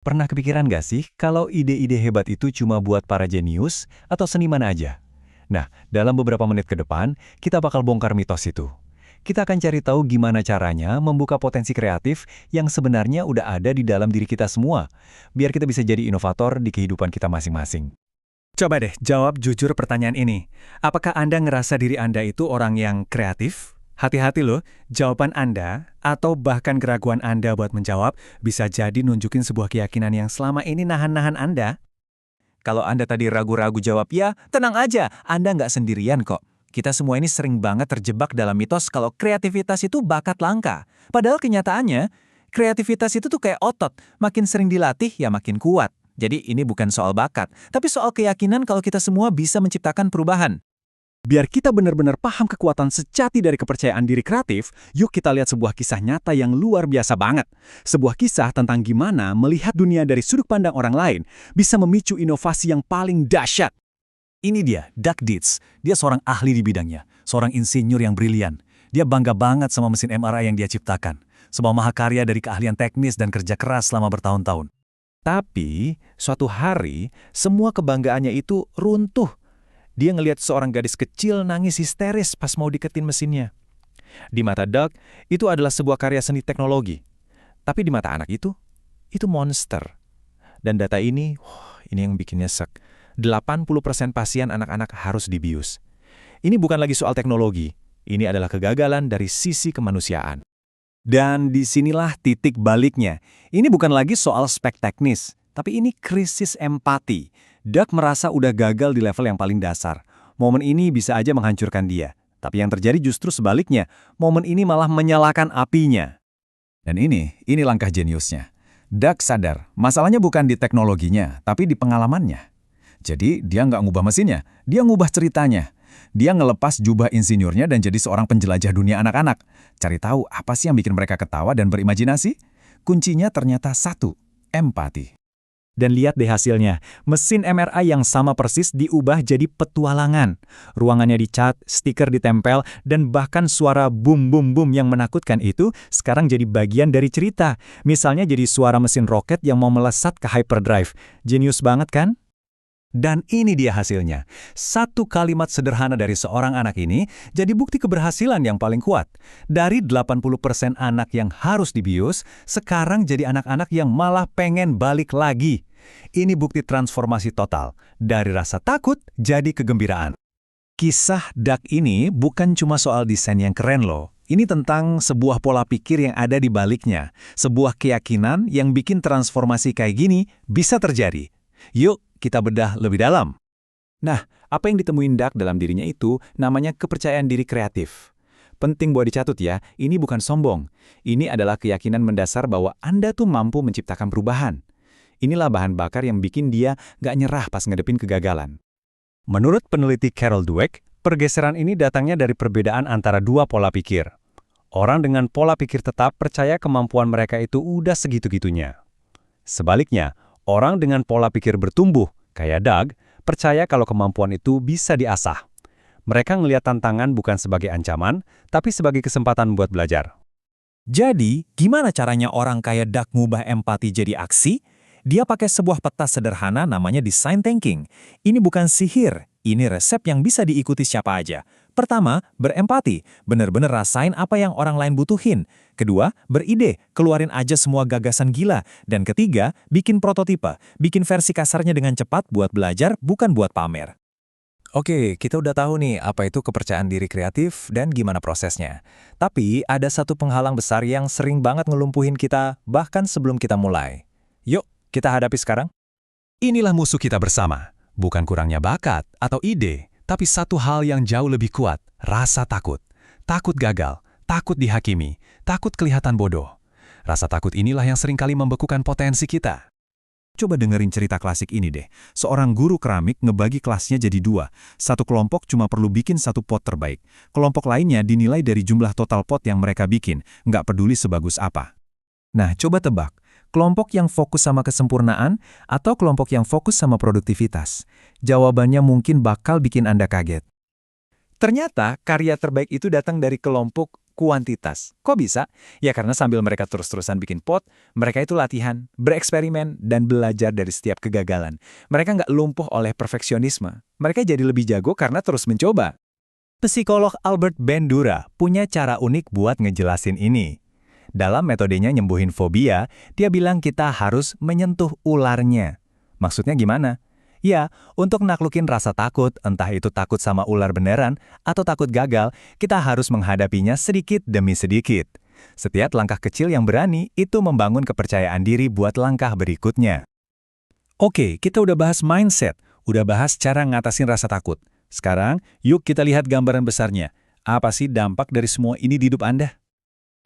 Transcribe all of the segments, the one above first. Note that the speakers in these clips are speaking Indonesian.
Pernah kepikiran nggak sih kalau ide-ide hebat itu cuma buat para jenius atau seniman aja? Nah, dalam beberapa menit ke depan, kita bakal bongkar mitos itu. Kita akan cari tahu gimana caranya membuka potensi kreatif yang sebenarnya udah ada di dalam diri kita semua, biar kita bisa jadi inovator di kehidupan kita masing-masing. Coba deh jawab jujur pertanyaan ini. Apakah Anda ngerasa diri Anda itu orang yang kreatif? Hati-hati loh, jawaban Anda atau bahkan keraguan Anda buat menjawab bisa jadi nunjukin sebuah keyakinan yang selama ini nahan-nahan Anda. Kalau Anda tadi ragu-ragu jawab ya, tenang aja, Anda nggak sendirian kok. Kita semua ini sering banget terjebak dalam mitos kalau kreativitas itu bakat langka. Padahal kenyataannya, kreativitas itu tuh kayak otot, makin sering dilatih ya makin kuat. Jadi ini bukan soal bakat, tapi soal keyakinan kalau kita semua bisa menciptakan perubahan. Biar kita benar-benar paham kekuatan sejati dari kepercayaan diri kreatif, yuk kita lihat sebuah kisah nyata yang luar biasa banget. Sebuah kisah tentang gimana melihat dunia dari sudut pandang orang lain bisa memicu inovasi yang paling dahsyat. Ini dia, Doug Dietz. Dia seorang ahli di bidangnya, seorang insinyur yang brilian. Dia bangga banget sama mesin MRI yang dia ciptakan. Sebuah mahakarya dari keahlian teknis dan kerja keras selama bertahun-tahun. Tapi, suatu hari, semua kebanggaannya itu runtuh. Dia ngelihat seorang gadis kecil nangis histeris pas mau diketin mesinnya. Di mata Doug, itu adalah sebuah karya seni teknologi. Tapi di mata anak itu monster. Dan data ini yang bikin nyesek. 80% pasien anak-anak harus dibius. Ini bukan lagi soal teknologi, ini adalah kegagalan dari sisi kemanusiaan. Dan disinilah titik baliknya. Ini bukan lagi soal spek teknis, tapi ini krisis empati. Doug merasa udah gagal di level yang paling dasar. Momen ini bisa aja menghancurkan dia. Tapi yang terjadi justru sebaliknya, momen ini malah menyalakan apinya. Dan ini langkah jeniusnya. Doug sadar, masalahnya bukan di teknologinya, tapi di pengalamannya. Jadi dia nggak ngubah mesinnya, dia ngubah ceritanya. Dia ngelepas jubah insinyurnya dan jadi seorang penjelajah dunia anak-anak. Cari tahu apa sih yang bikin mereka ketawa dan berimajinasi? Kuncinya ternyata satu, empati. Dan lihat deh hasilnya, mesin MRI yang sama persis diubah jadi petualangan. Ruangannya dicat, stiker ditempel, dan bahkan suara boom yang menakutkan itu sekarang jadi bagian dari cerita. Misalnya jadi suara mesin roket yang mau melesat ke hyperdrive. Jenius banget kan? Dan ini dia hasilnya. Satu kalimat sederhana dari seorang anak ini jadi bukti keberhasilan yang paling kuat. Dari 80% anak yang harus dibius, sekarang jadi anak-anak yang malah pengen balik lagi. Ini bukti transformasi total. Dari rasa takut jadi kegembiraan. Kisah Doug ini bukan cuma soal desain yang keren loh. Ini tentang sebuah pola pikir yang ada di baliknya. Sebuah keyakinan yang bikin transformasi kayak gini bisa terjadi. Yuk, kita bedah lebih dalam. Nah, apa yang ditemuin Doug dalam dirinya itu namanya kepercayaan diri kreatif. Penting buat dicatut ya, ini bukan sombong. Ini adalah keyakinan mendasar bahwa Anda tuh mampu menciptakan perubahan. Inilah bahan bakar yang bikin dia nggak nyerah pas ngadepin kegagalan. Menurut peneliti Carol Dweck, pergeseran ini datangnya dari perbedaan antara dua pola pikir. Orang dengan pola pikir tetap percaya kemampuan mereka itu udah segitu-gitunya. Sebaliknya, orang dengan pola pikir bertumbuh, kayak Doug, percaya kalau kemampuan itu bisa diasah. Mereka ngelihat tantangan bukan sebagai ancaman, tapi sebagai kesempatan buat belajar. Jadi, gimana caranya orang kayak Doug ngubah empati jadi aksi? Dia pakai sebuah peta sederhana namanya design thinking. Ini bukan sihir, ini resep yang bisa diikuti siapa aja. Pertama, berempati, bener-bener rasain apa yang orang lain butuhin. Kedua, beride, keluarin aja semua gagasan gila. Dan ketiga, bikin prototipe, bikin versi kasarnya dengan cepat buat belajar, bukan buat pamer. Oke, kita udah tahu nih apa itu kepercayaan diri kreatif dan gimana prosesnya. Tapi ada satu penghalang besar yang sering banget ngelumpuhin kita bahkan sebelum kita mulai. Yuk, kita hadapi sekarang. Inilah musuh kita bersama. Bukan kurangnya bakat atau ide, tapi satu hal yang jauh lebih kuat, rasa takut. Takut gagal, takut dihakimi, takut kelihatan bodoh. Rasa takut inilah yang seringkali membekukan potensi kita. Coba dengerin cerita klasik ini deh. Seorang guru keramik ngebagi kelasnya jadi dua. Satu kelompok cuma perlu bikin satu pot terbaik. Kelompok lainnya dinilai dari jumlah total pot yang mereka bikin, nggak peduli sebagus apa. Nah, coba tebak. Kelompok yang fokus sama kesempurnaan atau kelompok yang fokus sama produktivitas? Jawabannya mungkin bakal bikin Anda kaget. Ternyata karya terbaik itu datang dari kelompok kuantitas. Kok bisa? Ya karena sambil mereka terus-terusan bikin pot, mereka itu latihan, bereksperimen, dan belajar dari setiap kegagalan. Mereka nggak lumpuh oleh perfeksionisme. Mereka jadi lebih jago karena terus mencoba. Psikolog Albert Bandura punya cara unik buat ngejelasin ini. Dalam metodenya nyembuhin fobia, dia bilang kita harus menyentuh ularnya. Maksudnya gimana? Ya, untuk naklukin rasa takut, entah itu takut sama ular beneran atau takut gagal, kita harus menghadapinya sedikit demi sedikit. Setiap langkah kecil yang berani itu membangun kepercayaan diri buat langkah berikutnya. Oke, kita udah bahas mindset, udah bahas cara ngatasin rasa takut. Sekarang, yuk kita lihat gambaran besarnya. Apa sih dampak dari semua ini di hidup Anda?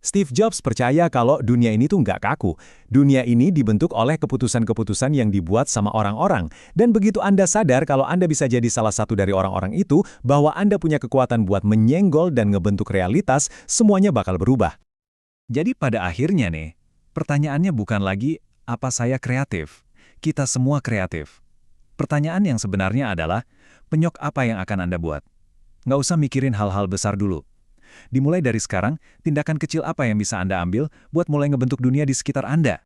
Steve Jobs percaya kalau dunia ini tuh nggak kaku. Dunia ini dibentuk oleh keputusan-keputusan yang dibuat sama orang-orang. Dan begitu Anda sadar kalau Anda bisa jadi salah satu dari orang-orang itu, bahwa Anda punya kekuatan buat menyenggol dan ngebentuk realitas, semuanya bakal berubah. Jadi pada akhirnya nih, pertanyaannya bukan lagi, apa saya kreatif? Kita semua kreatif. Pertanyaan yang sebenarnya adalah, penyok apa yang akan Anda buat? Nggak usah mikirin hal-hal besar dulu. Dimulai dari sekarang, tindakan kecil apa yang bisa Anda ambil buat mulai ngebentuk dunia di sekitar Anda?